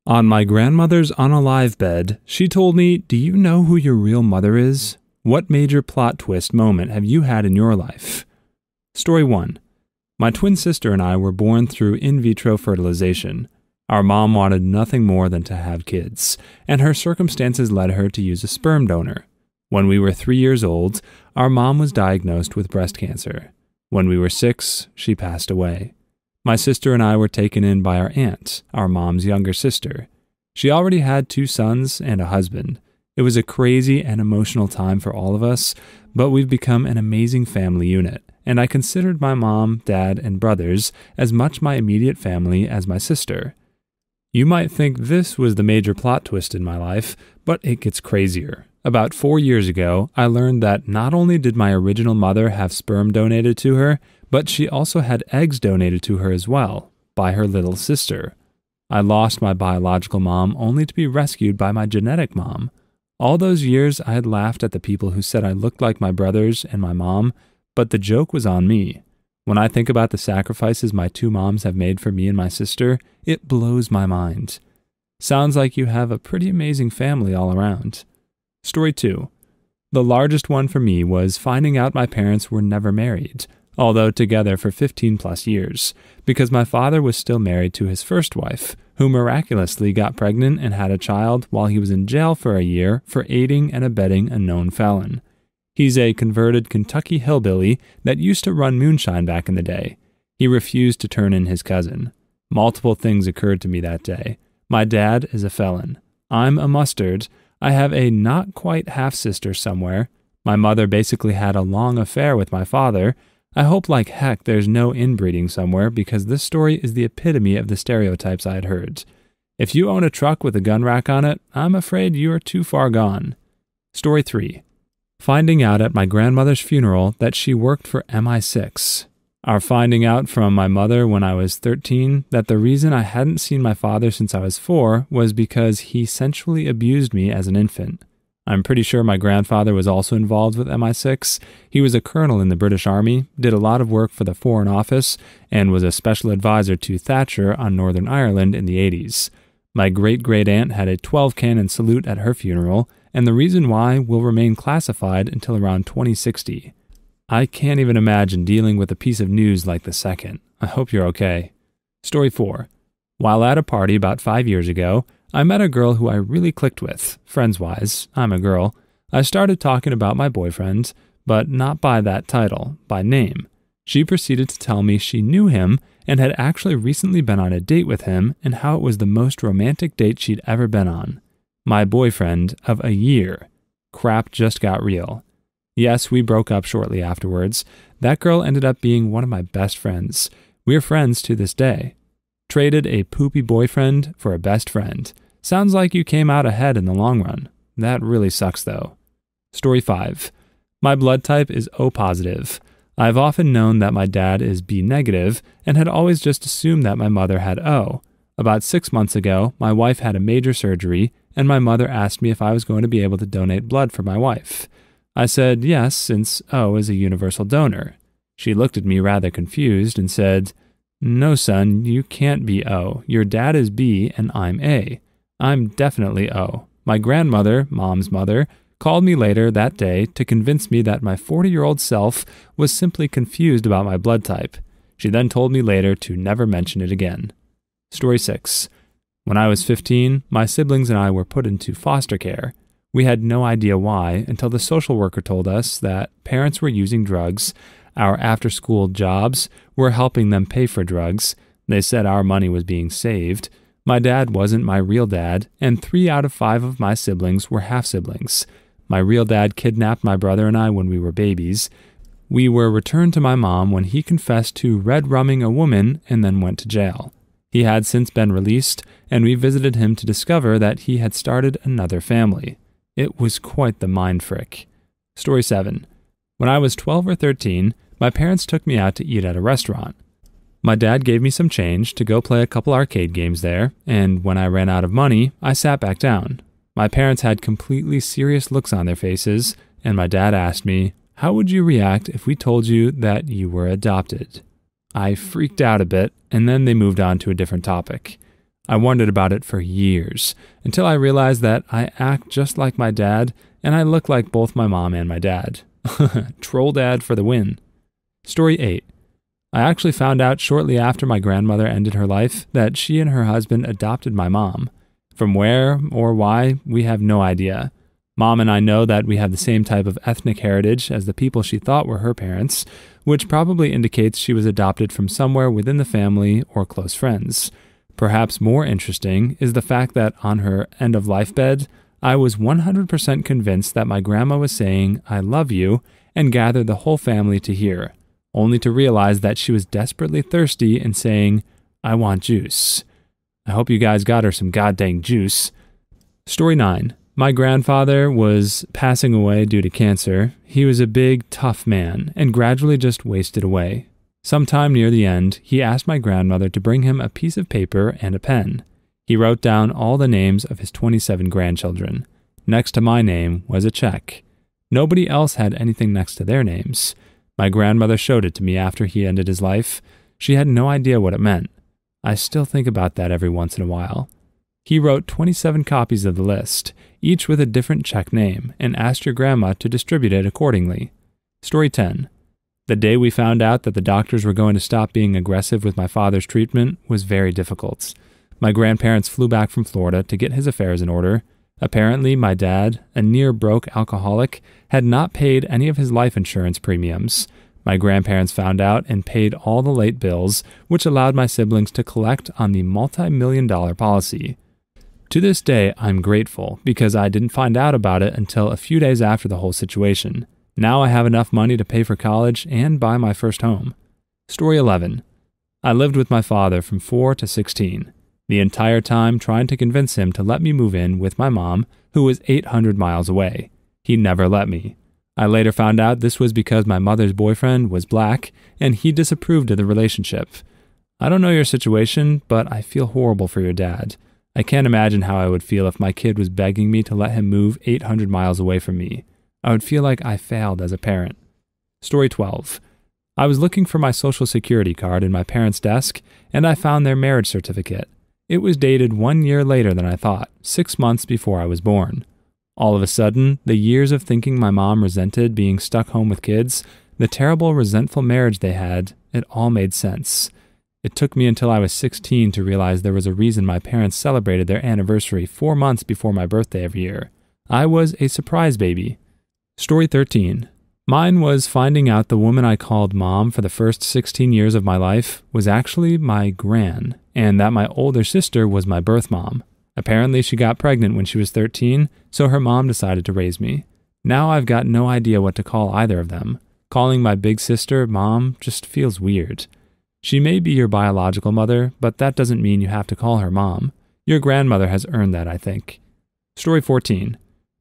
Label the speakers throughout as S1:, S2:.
S1: On my grandmother's unalive bed, she told me, "Do you know who your real mother is? What major plot twist moment have you had in your life?" Story 1. My twin sister and I were born through in vitro fertilization. Our mom wanted nothing more than to have kids, and her circumstances led her to use a sperm donor. When we were 3 years old, our mom was diagnosed with breast cancer. When we were 6, she passed away. My sister and I were taken in by our aunt, our mom's younger sister. She already had 2 sons and a husband. It was a crazy and emotional time for all of us, but we've become an amazing family unit, and I considered my mom, dad, and brothers as much my immediate family as my sister. You might think this was the major plot twist in my life, but it gets crazier. About 4 years ago, I learned that not only did my original mother have sperm donated to her, but she also had eggs donated to her as well, by her little sister. I lost my biological mom only to be rescued by my genetic mom. All those years I had laughed at the people who said I looked like my brothers and my mom, but the joke was on me. When I think about the sacrifices my 2 moms have made for me and my sister, it blows my mind. Sounds like you have a pretty amazing family all around. Story 2. The largest one for me was finding out my parents were never married, although together for 15 plus years, because my father was still married to his first wife, who miraculously got pregnant and had a child while he was in jail for a year for aiding and abetting a known felon. He's a converted Kentucky hillbilly that used to run moonshine back in the day. He refused to turn in his cousin. Multiple things occurred to me that day. My dad is a felon. I'm a mustard. I have a not quite half-sister somewhere. My mother basically had a long affair with my father. I hope like heck there's no inbreeding somewhere, because this story is the epitome of the stereotypes I had heard. If you own a truck with a gun rack on it, I'm afraid you are too far gone. Story 3. Finding out at my grandmother's funeral that she worked for MI6. Our finding out from my mother when I was 13 that the reason I hadn't seen my father since I was 4 was because he sensually abused me as an infant. I'm pretty sure my grandfather was also involved with MI6. He was a colonel in the British Army, did a lot of work for the Foreign Office, and was a special advisor to Thatcher on Northern Ireland in the 80s. My great-great-aunt had a 12-cannon salute at her funeral, and the reason why will remain classified until around 2060. I can't even imagine dealing with a piece of news like the second. I hope you're okay. Story 4. While at a party about 5 years ago, I met a girl who I really clicked with, friends-wise. I'm a girl. I started talking about my boyfriend, but not by that title, by name. She proceeded to tell me she knew him and had actually recently been on a date with him and how it was the most romantic date she'd ever been on. My boyfriend of a year. Crap just got real. Yes, we broke up shortly afterwards. That girl ended up being one of my best friends. We're friends to this day. Traded a poopy boyfriend for a best friend. Sounds like you came out ahead in the long run. That really sucks though. Story 5. My blood type is O positive. I've often known that my dad is B negative and had always just assumed that my mother had O. About 6 months ago, my wife had a major surgery, and my mother asked me if I was going to be able to donate blood for my wife. I said yes, since O is a universal donor. She looked at me rather confused and said, "No, son, you can't be O. Your dad is B and I'm A. I'm definitely O." My grandmother, Mom's mother, called me later that day to convince me that my 40-year-old self was simply confused about my blood type. She then told me later to never mention it again. Story 6. When I was 15, my siblings and I were put into foster care. We had no idea why until the social worker told us that parents were using drugs, our after-school jobs were helping them pay for drugs, they said our money was being saved, my dad wasn't my real dad, and 3 out of 5 of my siblings were half-siblings. My real dad kidnapped my brother and I when we were babies. We were returned to my mom when he confessed to red-rumming a woman and then went to jail. He had since been released, and we visited him to discover that he had started another family. It was quite the mind frick. Story 7. When I was 12 or 13, my parents took me out to eat at a restaurant. My dad gave me some change to go play a couple arcade games there, and when I ran out of money, I sat back down. My parents had completely serious looks on their faces, and my dad asked me, "How would you react if we told you that you were adopted?" I freaked out a bit, and then they moved on to a different topic. I wondered about it for years, until I realized that I act just like my dad, and I look like both my mom and my dad. Troll dad for the win. Story 8. I actually found out shortly after my grandmother ended her life that she and her husband adopted my mom. From where or why, we have no idea. Mom and I know that we have the same type of ethnic heritage as the people she thought were her parents, which probably indicates she was adopted from somewhere within the family or close friends. Perhaps more interesting is the fact that on her end-of-life bed, I was 100% convinced that my grandma was saying, "I love you," and gathered the whole family to hear, only to realize that she was desperately thirsty and saying, "I want juice." I hope you guys got her some goddamn juice. Story 9. My grandfather was passing away due to cancer. He was a big, tough man and gradually just wasted away. Sometime near the end, he asked my grandmother to bring him a piece of paper and a pen. He wrote down all the names of his 27 grandchildren. Next to my name was a check. Nobody else had anything next to their names. My grandmother showed it to me after he ended his life. She had no idea what it meant. I still think about that every once in a while. He wrote 27 copies of the list, each with a different check name, and asked your grandma to distribute it accordingly. Story 10. The day we found out that the doctors were going to stop being aggressive with my father's treatment was very difficult. My grandparents flew back from Florida to get his affairs in order. Apparently, my dad, a near-broke alcoholic, had not paid any of his life insurance premiums. My grandparents found out and paid all the late bills, which allowed my siblings to collect on the multi-million-dollar policy. To this day, I'm grateful because I didn't find out about it until a few days after the whole situation. Now I have enough money to pay for college and buy my first home. Story 11. I lived with my father from 4 to 16, the entire time trying to convince him to let me move in with my mom, who was 800 miles away. He never let me. I later found out this was because my mother's boyfriend was black and he disapproved of the relationship. I don't know your situation, but I feel horrible for your dad. I can't imagine how I would feel if my kid was begging me to let him move 800 miles away from me. I would feel like I failed as a parent. Story 12. I was looking for my social security card in my parents' desk, and I found their marriage certificate. It was dated 1 year later than I thought, 6 months before I was born. All of a sudden, the years of thinking my mom resented being stuck home with kids, the terrible, resentful marriage they had, it all made sense. It took me until I was 16 to realize there was a reason my parents celebrated their anniversary 4 months before my birthday every year. I was a surprise baby. Story 13. Mine was finding out the woman I called mom for the first 16 years of my life was actually my gran, and that my older sister was my birth mom. Apparently she got pregnant when she was 13, so her mom decided to raise me. Now I've got no idea what to call either of them. Calling my big sister mom just feels weird. She may be your biological mother, but that doesn't mean you have to call her mom. Your grandmother has earned that, I think. Story 14.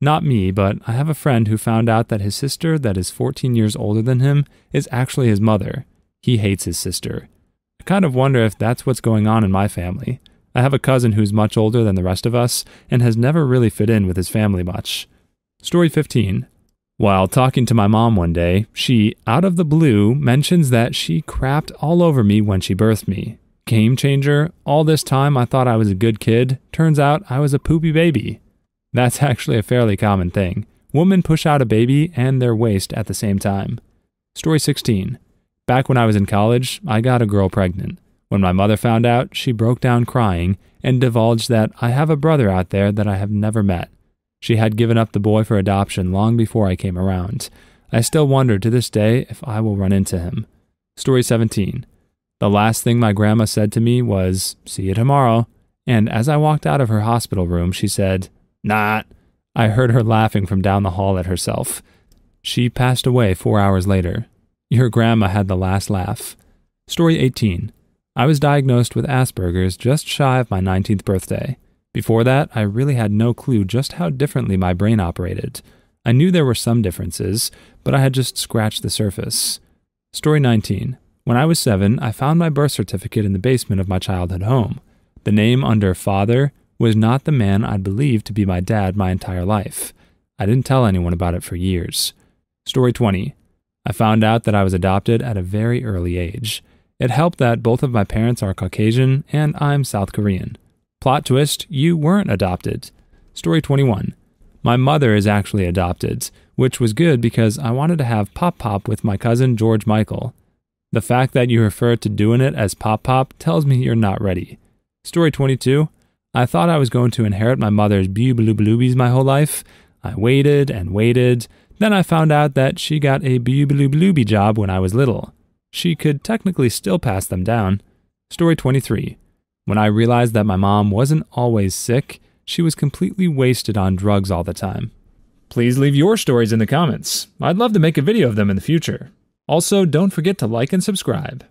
S1: Not me, but I have a friend who found out that his sister that is 14 years older than him is actually his mother. He hates his sister. I kind of wonder if that's what's going on in my family. I have a cousin who's much older than the rest of us and has never really fit in with his family much. Story 15. While talking to my mom one day, she, out of the blue, mentions that she crapped all over me when she birthed me. Game changer, all this time I thought I was a good kid. Turns out I was a poopy baby. That's actually a fairly common thing. Women push out a baby and their waste at the same time. Story 16. Back when I was in college, I got a girl pregnant. When my mother found out, she broke down crying and divulged that I have a brother out there that I have never met. She had given up the boy for adoption long before I came around. I still wonder to this day if I will run into him. Story 17. The last thing my grandma said to me was, "See you tomorrow." And as I walked out of her hospital room, she said, "Nah." I heard her laughing from down the hall at herself. She passed away 4 hours later. Your grandma had the last laugh. Story 18. I was diagnosed with Asperger's just shy of my 19th birthday. Before that, I really had no clue just how differently my brain operated. I knew there were some differences, but I had just scratched the surface. Story 19. When I was 7, I found my birth certificate in the basement of my childhood home. The name under father was not the man I'd believed to be my dad my entire life. I didn't tell anyone about it for years. Story 20. I found out that I was adopted at a very early age. It helped that both of my parents are Caucasian and I'm South Korean. Plot twist, you weren't adopted. Story 21. My mother is actually adopted, which was good because I wanted to have Pop Pop with my cousin George Michael. The fact that you refer to doing it as Pop Pop tells me you're not ready. Story 22. I thought I was going to inherit my mother's boobies my whole life. I waited and waited. Then I found out that she got a booby job when I was little. She could technically still pass them down. Story 23. When I realized that my mom wasn't always sick, she was completely wasted on drugs all the time. Please leave your stories in the comments. I'd love to make a video of them in the future. Also, don't forget to like and subscribe.